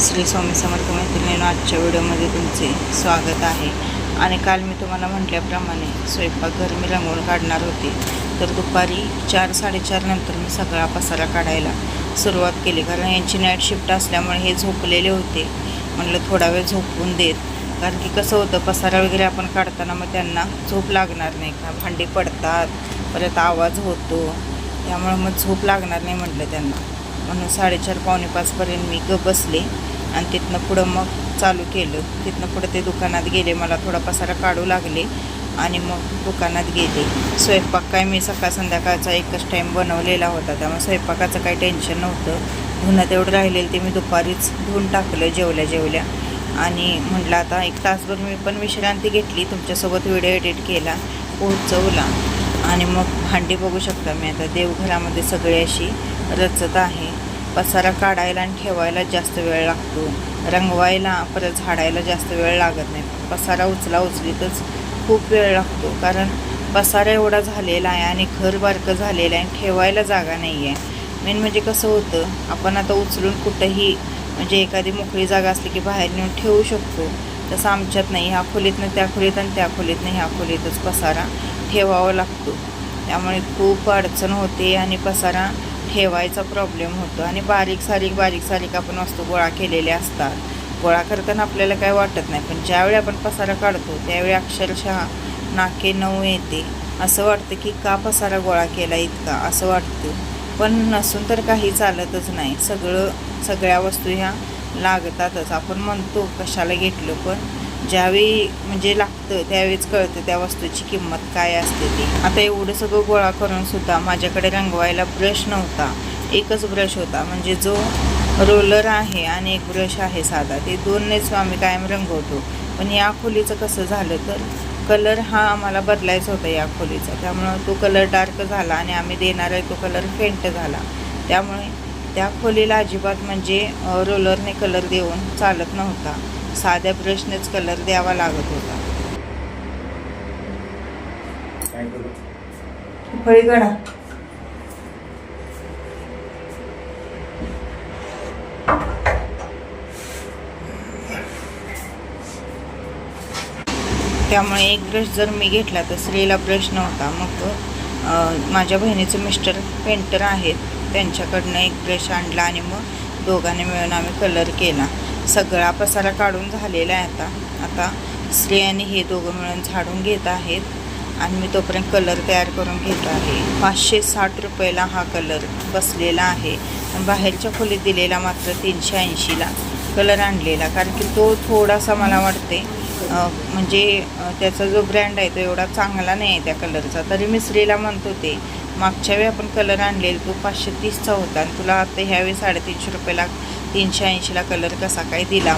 श्री स्वामी समर्थ मैत्रिणींनो, आजच्या व्हिडिओमध्ये तुमचे स्वागत आहे. आणि काल मी तुम्हाला म्हटल्याप्रमाणे स्वयंपाकघर मी रंगवून काढणार होते, तर दुपारी 4-4:30 नंतर मी सगळा पसारा काढायला सुरुवात केली. कारण यांची नाईट शिफ्ट असल्यामुळे हे झोपलेले होते. म्हटलं थोडा वेळ झोपवून देत, कारण की कसं होतं पसारा वगैरे आपण काढताना मग त्यांना झोप लागणार नाही का, भांडी पडतात, परत आवाज होतो, त्यामुळे मग झोप लागणार नाही म्हटलं त्यांना. म्हणून 4:30-4:45 मी बसले आणि तिथनं पुढं मग चालू केलं. तिथनं पुढं ते दुकानात गेले, मला थोडा पसारा काढू लागले आणि मग दुकानात गेले. स्वयंपाक काय मी सकाळ संध्याकाळचा एकच टाईम बनवलेला होता, त्यामुळे स्वयंपाकाचं काही टेन्शन नव्हतं. धुणं तेवढं राहिलेलं ते मी दुपारीच धुवून टाकलं जेवल्या आणि म्हटलं आता एक तासभर मी पण विश्रांती घेतली, तुमच्यासोबत व्हिडिओ एडिट केला, पोहोचवला आणि मग भांडी बघू शकता मी आता देवघरामध्ये सगळी अशी रचत आहे. पसारा काढायला आणि ठेवायला जास्त वेळ लागतो, रंगवायला परत झाडायला जास्त वेळ लागत नाही. पसारा उचलीतच खूप वेळ लागतो, कारण पसारा एवढा झालेला आहे आणि घर बारकं झालेलं आहे आणि ठेवायला जागा नाही आहे. मेन म्हणजे कसं होतं, आपण आता उचलून कुठंही म्हणजे एखादी मोकळी जागा असली की बाहेर नेऊन ठेवू शकतो, तसं आमच्यात नाही. ह्या खोलीतनं त्या खोलीत आणि त्या खोलीतनं ह्या खोलीतच पसारा ठेवावा लागतो, त्यामुळे खूप अडचण होते आणि पसारा ठेवायचा प्रॉब्लेम होतो. आणि बारीक सारीक आपण वस्तू गोळा केलेल्या असतात. गोळा करताना आपल्याला काय वाटत नाही, पण ज्यावेळी आपण पसारा काढतो त्यावेळी अक्षरशः नाके नऊ येते. असं वाटतं की का पसारा गोळा केला इतका, असं वाटतं. पण नसून तर काही चालतच नाही. सगळ्या वस्तू ह्या लागतातच. आपण म्हणतो कशाला घेतलं, पण ज्यावेळी म्हणजे लागतं त्यावेळीच कळतं त्या वस्तूची किंमत काय असते ती. आता एवढं सगळं गोळा करून सुद्धा माझ्याकडे रंगवायला ब्रश नव्हता. एकच ब्रश होता, म्हणजे जो रोलर आहे आणि एक ब्रश आहे साधा, ते दोननेच आम्ही कायम रंगवतो. पण या खोलीचं कसं झालं तर कलर हा आम्हाला बदलायचा होता या खोलीचा, त्यामुळं तो कलर डार्क झाला आणि आम्ही देणार आहे तो कलर फेंट झाला. त्यामुळे त्या खोलीला अजिबात म्हणजे रोलरने कलर देऊन चालत नव्हता, साध्या ब्रशनेच कलर द्यावा लागत होता. फळीकडा त्यामुळे एक ब्रश जर मी घेतला तर श्रीला ब्रश नव्हता. मग माझ्या बहिणीचे मिस्टर पेंटर आहेत, त्यांच्याकडनं एक ब्रश आणला आणि मग दोघांनी मिळून आम्ही कलर केला. सगळा पसारा काढून झालेला आहे. आता श्री आणि हे दोघं मिळून झाडून घेत आहेत आणि मी तोपर्यंत कलर तयार करून घेत आहे. 560 रुपयाला हा कलर बसलेला आहे. बाहेरच्या खोलीत दिलेला मात्र 380ला कलर आणलेला, कारण की तो थोडासा मला वाटते म्हणजे त्याचा जो ब्रँड आहे तो एवढा चांगला नाही आहे त्या कलरचा. तरी मी श्रीला म्हणतो ते मागच्या वेळी आपण कलर आणलेला तो 530चा होता आणि तुला आता ह्यावेळी 350 रुपयाला 380ला कलर कसा काय दिला.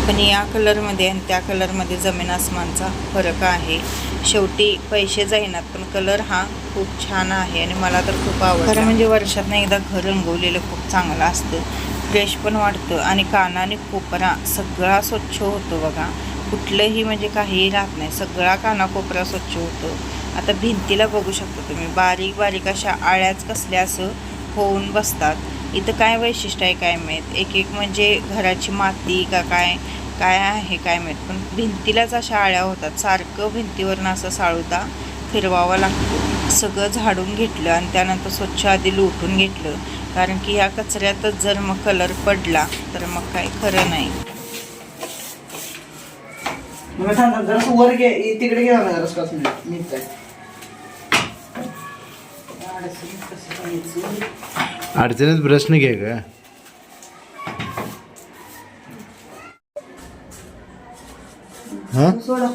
पण या कलरमध्ये आणि त्या कलरमध्ये जमीन आसमानचा फरक आहे. शेवटी पैसे जाईनात, पण कलर हा खूप छान आहे आणि मला तर खूप आवडला. खरं म्हणजे वर्षातनं एकदा घर रंगवलेलं खूप चांगलं असतं, फ्रेश पण वाटतं आणि कानाने कोपरा सगळा स्वच्छ होतो बघा. कुठलंही म्हणजे काहीही राहत नाही, सगळा कानाकोपरा स्वच्छ होतो. आता भिंतीला बघू शकता तुम्ही, बारीक अशा आळ्याच कसल्या असं होऊन बसतात. इथं काय वैशिष्ट्य आहे काय माहीत, एक म्हणजे घराची माती का काय आहे काय माहीत, पण भिंतीलाच अशा आळ्या होतात. सारखं भिंतीवरनं असं साळूता फिरवावं लागतं. सगळं झाडून घेतलं आणि त्यानंतर स्वच्छ आधी लुटून घेतलं, कारण की ह्या कचऱ्यातच जर मग कलर पडला तर मग काय खरं नाही. वर घे, तिकडे घे ना जरा मी अडचणीत ब्रशने घे का. हां सोडा.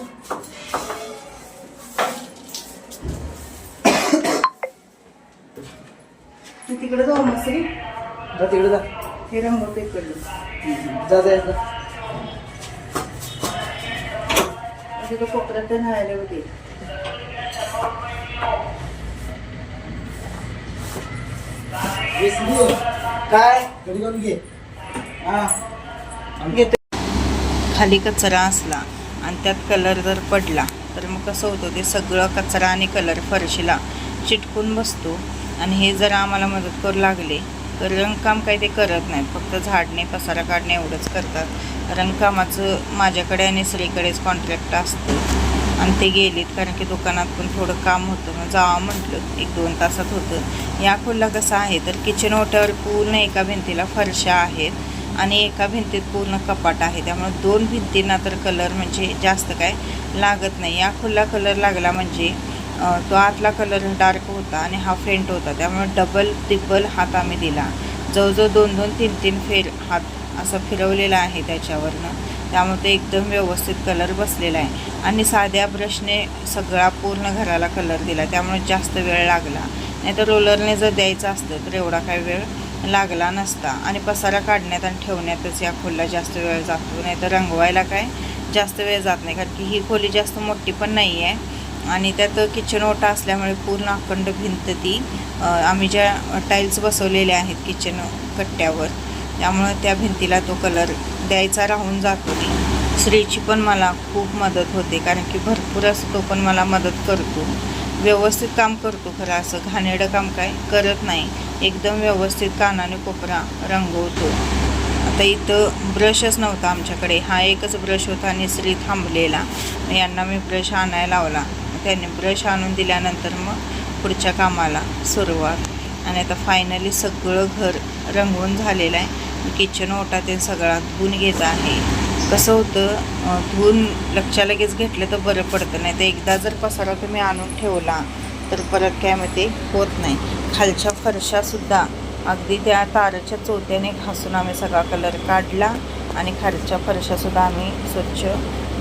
तिकडे जाऊ मग श्री, जा तिकडे जा, हे रंगवतो इकडलं, जा तिथं कोपऱ्यात न्हायला होते. काय घे खाली कचरा असला आणि त्यात कलर जर पडला तर मग कसं होतं, ते सगळं कचरा आणि कलर फरशीला चिटकून बसतो. आणि हे जर आम्हाला मदत करू लागले रंगकाम काही ते करत नाहीत, फक्त झाडणे पसारा काढणे एवढंच करतात. रंगकामाचं माझ्याकडे आणि श्रीकडेच कॉन्ट्रॅक्ट असतं आणि ते गेलीत, कारण की दुकानात पण थोडं काम होतं. मग जावं म्हटलं, 1-2 तासात होतं. या खोल्या कसं आहे तर किचन ओट्यावर पूर्ण एका भिंतीला फरशा आहेत आणि एका भिंतीत पूर्ण कपाट आहे. त्यामुळे 2 भिंतींना तर कलर म्हणजे जास्त काय लागत नाही. या खोल्या कलर लागला म्हणजे तो आतला कलर डार्क होता आणि हा फेंट होता. त्यामुळे डबल ट्रिपल हात आम्ही दिला. जवळजवळ 2-2, 3-3 फेर हात असं फिरवलेला आहे त्याच्यावरनं. त्यामुळे ते एकदम व्यवस्थित कलर बसलेला आहे आणि साध्या ब्रशने सगळा पूर्ण घराला कलर दिला. त्यामुळे जास्त वेळ लागला. नाही तर रोलरने जर द्यायचं असतं तर एवढा काही वेळ लागला नसता. आणि पसारा काढण्यात आणि ठेवण्यातच या खोल्या जास्त वेळ जातो. नाही तर रंगवायला काय जास्त वेळ जात नाही, कारण की ही खोली जास्त मोठी पण नाही आहे आणि त्यात किचन ओटा असल्यामुळे पूर्ण अखंड भिंत ती आम्ही ज्या टाईल्स बसवलेल्या आहेत किचन कट्ट्यावर, त्यामुळं त्या भिंतीला तो कलर द्यायचा राहून जातो. श्रीची पण मला खूप मदत होते, कारण की भरपूर असं तो पण मला मदत करतो. व्यवस्थित काम करतो, खरं असं घाणेरडं काम काय करत नाही. एकदम व्यवस्थित कानाने कोपरा रंगवतो. आता इथं ब्रशच नव्हता आमच्याकडे, हा एकच ब्रश होता आणि श्री थांबलेला. यांना मी ब्रश आणायला लावला. त्यांनी ब्रश आणून दिल्यानंतर मग पुढच्या कामाला सुरुवात. आणि आता फायनली सगळं घर रंगवून झालेलं आहे. किचन ओटा ते सगळा धुवून घेत आहे. कसं होतं, धुवून लक्ष लगेच घेतलं तर बरं पडतं. नाही तर एकदा जर पसारा तुम्ही आणून ठेवला तर परत काय मग ते होत नाही. खालच्या फरशासुद्धा अगदी त्या ताराच्या चोथ्याने घासून आम्ही सगळा कलर काढला आणि खालच्या फरशासुद्धा आम्ही स्वच्छ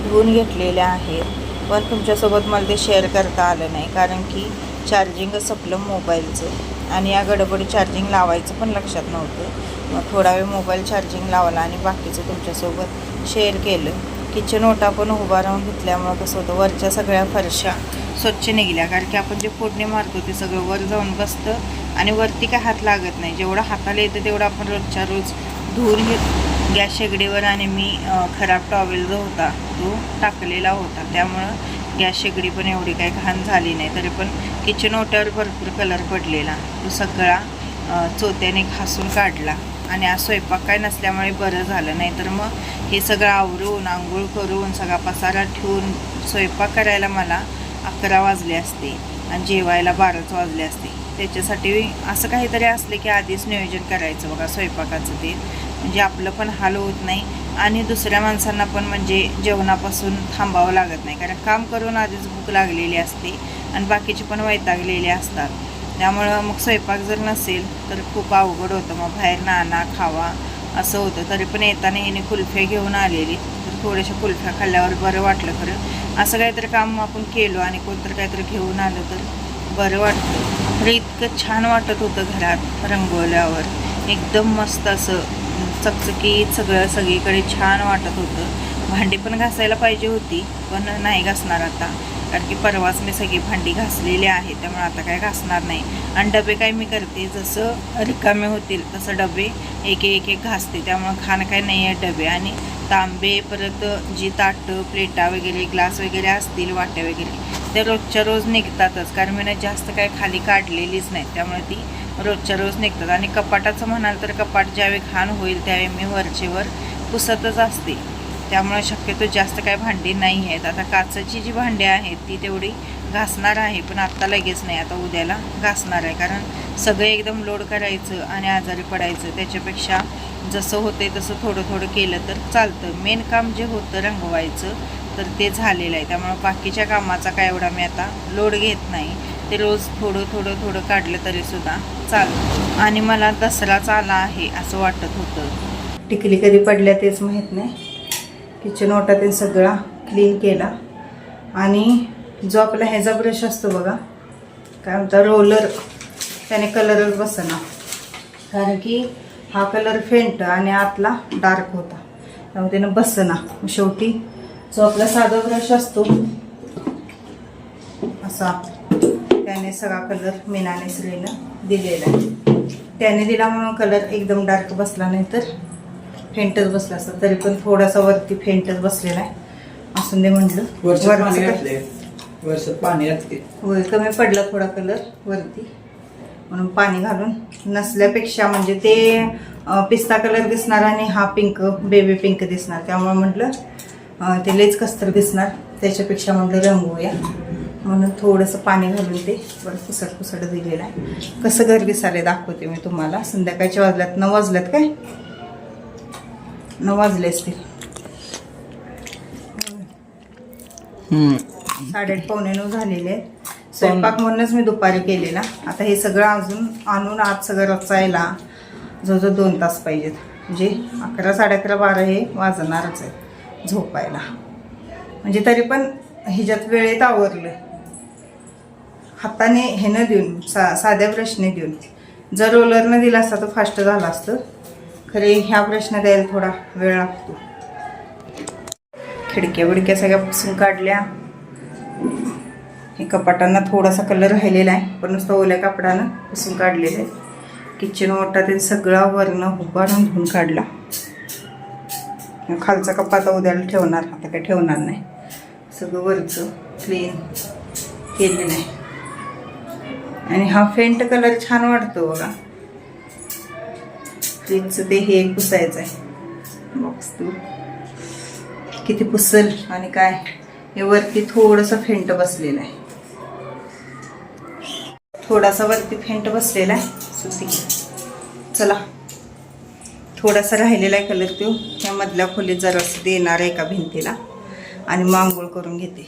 धुवून घेतलेल्या आहेत. पण तुमच्यासोबत मला ते शेअर करता आलं नाही, कारण की चार्जिंग संपलं मोबाईलचं आणि या गडबडी चार्जिंग लावायचं पण लक्षात नव्हतं. मग थोडा वेळ मोबाईल चार्जिंग लावला आणि बाकीचं तुमच्यासोबत शेअर केलं. किचन ओटा पण उभा राहून घेतल्यामुळं कसं होतं, वरच्या सगळ्या फरशा स्वच्छ निघल्या, कारण की आपण जे फोडणी मारतो ते सगळं वर जाऊन बसतं आणि वरती काय हात लागत नाही. जेवढं हाताला येतं तेवढं आपण रोजच्या रोज धुवून घेतो गॅस शेगडीवर. आणि मी खराब टॉवेल जो होता तो टाकलेला होता, त्यामुळं गॅस शेगडी पण एवढी काही घाण झाली नाही. तरी पण किचन ओट्यावर भरपूर कलर पडलेला, तो सगळा चोथ्याने घासून काढला. आणि आज स्वयंपाक काय नसल्यामुळे बरं झालं. नाही तर मग हे सगळं आवरून आंघोळ करून सगळा पसारा ठेवून स्वयंपाक करायला मला 11 वाजले असते आणि जेवायला 12च वाजले असते. त्याच्यासाठी असं काहीतरी असले की आधीच नियोजन करायचं बघा स्वयंपाकाचं, ते म्हणजे आपलं पण हाल होत नाही आणि दुसऱ्या माणसांना पण म्हणजे जेवणापासून थांबावं लागत नाही. कारण काम करून आधीच भूक लागलेली असते आणि बाकीचे पण वैतागलेले असतात. त्यामुळं मग स्वयंपाक जर नसेल तर खूप अवघड होतं. मग बाहेर नाना खावा असं होतं. तरी पण येताना हिने कुल्फ्या घेऊन आलेली, तर थोड्याशा कुल्फ्या खाल्ल्यावर बरं वाटलं. खरं असं काहीतरी काम आपण केलो आणि कोणतरी काहीतरी घेऊन आलं तर बरं वाटतं. तर इतकं छान वाटत होतं घरात रंगवल्यावर, एकदम मस्त असं चकचकीत सगळं सगळीकडे छान वाटत होतं. भांडी पण घासायला पाहिजे होती, पण नाही घासणार आता, कारण की परवाच मी सगळी भांडी घासलेली आहे. त्यामुळे आता काय घासणार नाही. आणि डबे काय मी करते, जसं रिकामे होतील तसं डबे एक घासते. त्यामुळं खाणं काय नाही आहे डबे. आणि तांबे, परत जी ताटं प्लेटा वगैरे ग्लास वगैरे असतील, वाट्या वगैरे, ते रोजच्या रोज निघतातच, कारण मी जास्त काय खाली काढलेलीच नाही, त्यामुळे ती रोजच्या रोज निघतात. आणि कपाटाचं म्हणाल तर कपाट ज्यावेळी घाण होईल त्यावेळी मी वरचेवर पुसतच असते. त्यामुळे शक्यतो जास्त काय भांडी नाही आहेत. आता काचेची जी भांडी आहेत ती तेवढी घासणार आहे, पण आत्ता लगेच नाही, आता उद्याला घासणार आहे. कारण सगळं एकदम लोड करायचं आणि आजारी पडायचं, त्याच्यापेक्षा जसं होते तसं थोडं थोडं केलं तर चालतं. मेन काम जे होतं रंगवायचं तर ते झालेलं आहे. त्यामुळं बाकीच्या कामाचा काय एवढा मी आता लोड घेत नाही. ते रोज थोडं थोडं थोडं काढलं तरीसुद्धा चालतं. आणि मला दसराच आला आहे असं वाटत होतं. टिकली कधी पडल्या तेच माहीत नाही. किचन ओटा ते सगळा क्लीन केला. आणि जो आपला ह्याचा ब्रश असतो बघा, काय म्हणता, रोलर, त्याने कलरच बसना, कारण की हा कलर फेंट आणि आतला डार्क होता, त्यामुळे त्यानं बसना. शेवटी जो आपला साधा ब्रश असतो असा, त्याने सगळा कलर मीनाने श्रीनं दिलेला आहे. त्याने दिला म्हणून कलर एकदम डार्क बसला, नाही तर फेंटच बसला असता. तरी पण थोडासा वरती फेंटच बसलेला आहे. असून दे म्हटलं, वर्षात पाणी होय, कमी पडला थोडा कलर वरती, म्हणून पाणी घालून नसल्यापेक्षा म्हणजे ते पिस्ता कलर दिसणार आणि हा पिंक बेबी पिंक दिसणार, त्यामुळे म्हटलं ते लेच कस्तर दिसणार, त्याच्यापेक्षा म्हटलं रंगवूया म्हणून थोडंसं पाणी घालून ते बरं पुसट दिलेलं आहे. कसं घर दिसायला दाखवते मी तुम्हाला. संध्याकाळच्या वाजल्यात 9 वाजल्यात काय 9 वाजले असतील. 8:30 पावणे 9 झालेले आहेत. स्वयंपाक म्हणूनच मी दुपारी केलेला. आता हे सगळं अजून आणून आज सगळं रचायला जवळजवळ 2 तास पाहिजेत. म्हणजे 11, 11:30, 12 हे वाजणारच आहे झोपायला. म्हणजे तरी पण ह्याच्यात वेळेत आवरलं. हाताने हे न देऊन साध्या ब्रशने देऊन. जर रोलरनं दिला असता तर फास्ट झाला असतं, खरे ह्या ब्रशने द्यायला थोडा वेळ लागतो. खिडक्या बिडक्या सगळ्या पुसून काढल्या. हे कपाटांना थोडासा कलर राहिलेला आहे, पण नुसतं ओल्या कपड्यानं पुसून काढलेलं आहे. किचन ओटा ते सगळा वरनं उभारून धुवून काढला. खालचा कपाट उद्याला ठेवणार, आता काय ठेवणार नाही. सगळं वरचं क्लीन केलेलं आहे. आणि हा फेंट कलर छान वाटतो बघा. फ्रीजचं ते हे पुसायचं आहे बॉक्स. तू किती पुसल आणि काय. हे वरती थोडंसं फेंट बसलेलं आहे, थोडासा वरती फेंट बसलेला आहे सुती. चला थोडासा राहिलेला आहे कलर तो ह्या मधल्या खोलीत जरासं देणार आहे एका भिंतीला आणि मग आंघोळ करून घेते.